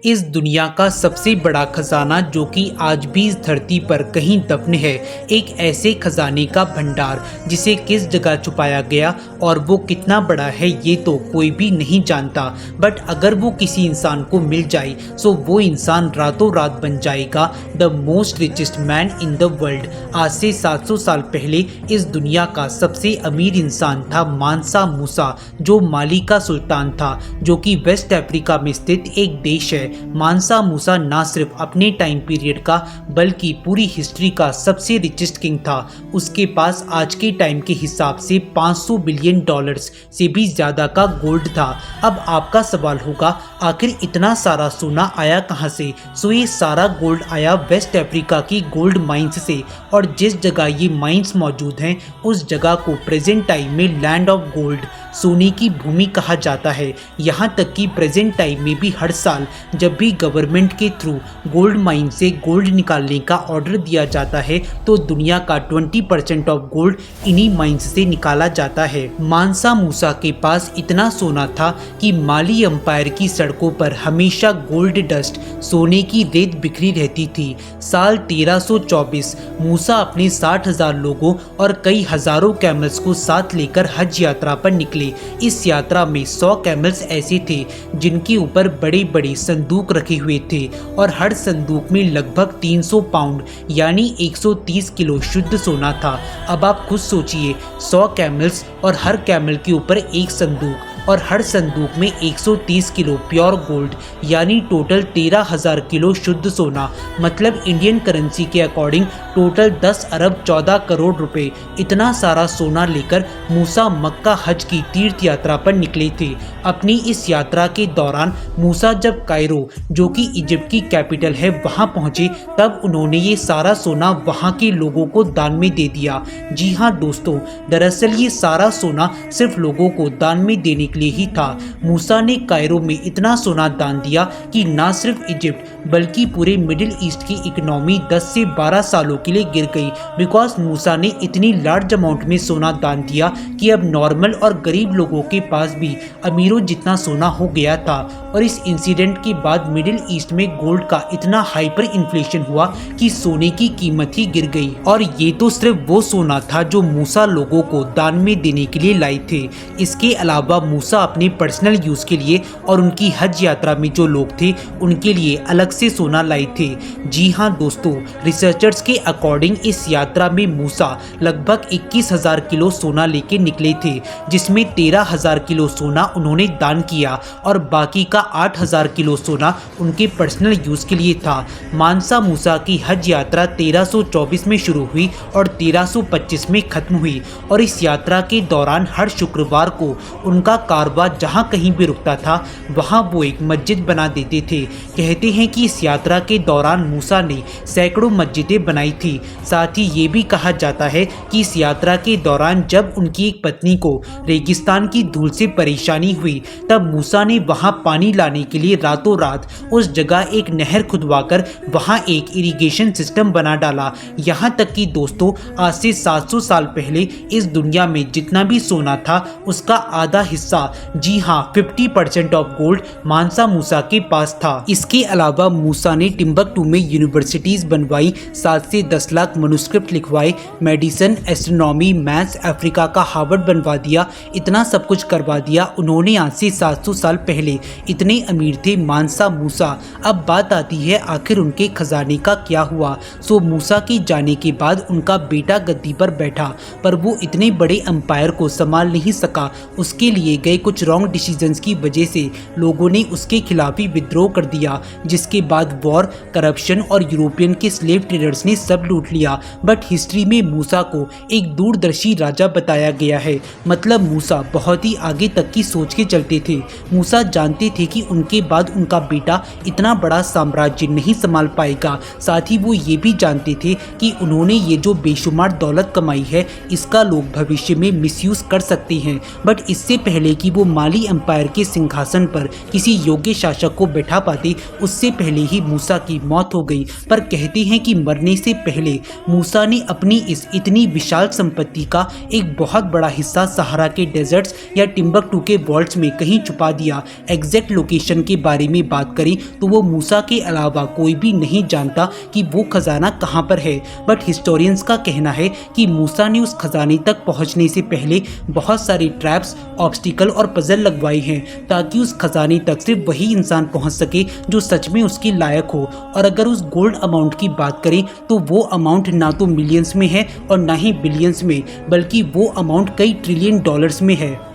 इस दुनिया का सबसे बड़ा खजाना जो कि आज भी इस धरती पर कहीं दफन है, एक ऐसे खजाने का भंडार जिसे किस जगह छुपाया गया और वो कितना बड़ा है ये तो कोई भी नहीं जानता। बट अगर वो किसी इंसान को मिल जाए तो वो इंसान रातों रात बन जाएगा the most richest man in the world. आज से 700 साल पहले इस दुनिया का सबसे अमीर इंसान था मानसा मूसा, जो माली का सुल्तान था, जो कि वेस्ट अफ्रीका में स्थित एक देश है। मानसा मूसा ना सिर्फ अपने टाइम पीरियड का बल्कि पूरी हिस्ट्री का सबसे रिचेस्ट किंग था। उसके पास आज के टाइम के हिसाब से 500 बिलियन डॉलर्स से भी ज्यादा का गोल्ड था। अब आपका सवाल होगा आखिर इतना सारा सोना आया कहां से? सो ये सारा गोल्ड आया वेस्ट अफ्रीका की गोल्ड माइंस से, और जिस जगह ये माइंस मौजूद हैं उस जगह को प्रेजेंट टाइम में लैंड ऑफ गोल्ड, सोने की भूमि कहा जाता है। यहाँ तक कि प्रेजेंट टाइम में भी हर साल जब भी गवर्नमेंट के थ्रू गोल्ड माइन से गोल्ड निकालने का ऑर्डर दिया जाता है तो दुनिया का 20% ऑफ गोल्ड इन्हीं माइंस से निकाला जाता है। मानसा मूसा के पास इतना सोना था कि माली एम्पायर की सड़कों पर हमेशा गोल्ड डस्ट, सोने की रेत बिखरी रहती थी। साल 1324 मूसा अपने 60,000 लोगों और कई हजारों कैमल्स को साथ लेकर हज यात्रा पर निकले। इस यात्रा में 100 कैमल्स ऐसे थे जिनके ऊपर बड़े बड़े संदूक रखे हुए थे और हर संदूक में लगभग 300 पाउंड यानी 130 किलो शुद्ध सोना था। अब आप खुद सोचिए, 100 कैमल्स और हर कैमल के ऊपर एक संदूक और हर संदूक में 130 किलो प्योर गोल्ड यानी टोटल 13,000 किलो शुद्ध सोना, मतलब इंडियन करेंसी के अकॉर्डिंग टोटल 10 अरब 14 करोड़ रुपए। इतना सारा सोना लेकर मूसा मक्का हज की तीर्थ यात्रा पर निकले थे। अपनी इस यात्रा के दौरान मूसा जब कायरो, जो कि इजिप्ट की कैपिटल है, वहां पहुंचे तब उन्होंने ये सारा सोना वहां के लोगों को दान में दे दिया। जी हाँ दोस्तों, दरअसल ये सारा सोना सिर्फ लोगों को दान में देने के लिए ही था। मूसा ने कायरो में इतना सोना दान दिया कि ना सिर्फ इजिप्ट बल्कि पूरे मिडिल ईस्ट की इकोनॉमी 10 से 12 सालों के लिए गिर गई, बिकॉज मूसा ने इतनी लार्ज अमाउंट में सोना दान दिया कि अब नॉर्मल और गरीब लोगों के पास भी अमीरों जितना सोना हो गया था। और इस इंसिडेंट के बाद मिडिल ईस्ट में गोल्ड का इतना हाइपर इन्फ्लेशन हुआ कि सोने की कीमत ही गिर गई। और ये तो सिर्फ वो सोना था जो मूसा लोगों को दान में देने के लिए लाए थे। इसके अलावा मूसा अपने पर्सनल यूज के लिए और उनकी हज यात्रा में जो लोग थे उनके लिए अलग से सोना लाए थे। जी हाँ दोस्तों, रिसर्चर्स के अकॉर्डिंग इस यात्रा में मूसा लगभग 21,000 किलो सोना लेके निकले थे, जिसमें 13,000 किलो सोना उन्होंने दान किया और बाकी का 8,000 किलो सोना उनके पर्सनल यूज के लिए था। मानसा मूसा की हज यात्रा 1324 में शुरू हुई और 1325 में खत्म हुई, और इस यात्रा के दौरान हर शुक्रवार को उनका कारवां जहां कहीं भी रुकता था वहां वो एक मस्जिद बना देते थे। कहते हैं कि इस यात्रा के दौरान मूसा ने सैकड़ों मस्जिदें बनाई थी। साथ ही ये भी कहा जाता है कि इस यात्रा के दौरान जब उनकी एक पत्नी को रेगिस्तान की धूल से परेशानी हुई तब मूसा ने वहां पानी लाने के लिए रातों रात उस जगह एक नहर खुदवाकर वहां एक इरिगेशन सिस्टम बना डाला। यहाँ तक कि दोस्तों, आज से 700 साल पहले इस दुनिया में जितना भी सोना था उसका आधा हिस्सा, जी हाँ 50% ऑफ गोल्ड मानसा मूसा के पास था। इसके अलावा मूसा ने टिम्बकटू में यूनिवर्सिटीज बनवाई, 7 से 10 लाख मनुस्क्रिप्ट लिखवाए, मेडिसिन, एस्ट्रोनॉमी, मैथ्स, अफ्रीका का हार्वर्ड बनवा दिया। इतना सब कुछ करवा दिया उन्होंने आज से 700 साल पहले। इतने अमीर थे मानसा मूसा। अब बात आती है आखिर उनके खजाने का क्या हुआ। सो मूसा के जाने के बाद उनका बेटा गद्दी पर बैठा, पर वो इतने बड़े एम्पायर को संभाल नहीं सका। उसके लिए गए कुछ रॉन्ग डिसीजंस की वजह से लोगों ने उसके खिलाफ ही विद्रोह कर दिया, जिसके बाद वॉर, करप्शन और यूरोपियन के स्लेव ट्रेडर्स ने सब लूट लिया। बट हिस्ट्री में मूसा को एक दूरदर्शी राजा बताया गया है, मतलब मूसा बहुत ही आगे तक की सोच के चलते थे। मूसा जानते थे कि उनके बाद उनका बेटा इतना बड़ा साम्राज्य नहीं संभाल पाएगा। साथ ही वो ये भी जानते थे कि उन्होंने ये जो बेशुमार दौलत कमाई है इसका लोग भविष्य में मिसयूज कर सकते हैं। बट इससे पहले कि वो माली एम्पायर के सिंहासन पर किसी योग्य शासक को बैठा पाते, उससे पहले ही मूसा की मौत हो गई। पर कहते हैं कि मरने से पहले मूसा ने अपनी इस इतनी विशाल संपत्ति का एक बहुत बड़ा हिस्सा सहारा के डेजर्ट्स या टिम्बकटू के वॉल्ट्स में कहीं छुपा दिया। एग्जैक्ट लोकेशन के बारे में बात करें तो वो मूसा के अलावा कोई भी नहीं जानता कि वो खजाना कहाँ पर है। बट हिस्टोरियंस का कहना है कि मूसा ने उस खजाने तक पहुँचने से पहले बहुत सारे ट्रैप्स, ऑब्स्टिकल और पजल लगवाए हैं ताकि उस खजाने तक सिर्फ वही इंसान पहुँच सके जो सच में उसके लायक हो। और अगर उस गोल्ड अमाउंट की बात करें तो वो अमाउंट ना तो मिलियंस में है और ना ही बिलियंस में, बल्कि वो अमाउंट कई ट्रिलियन डॉलर्स में है।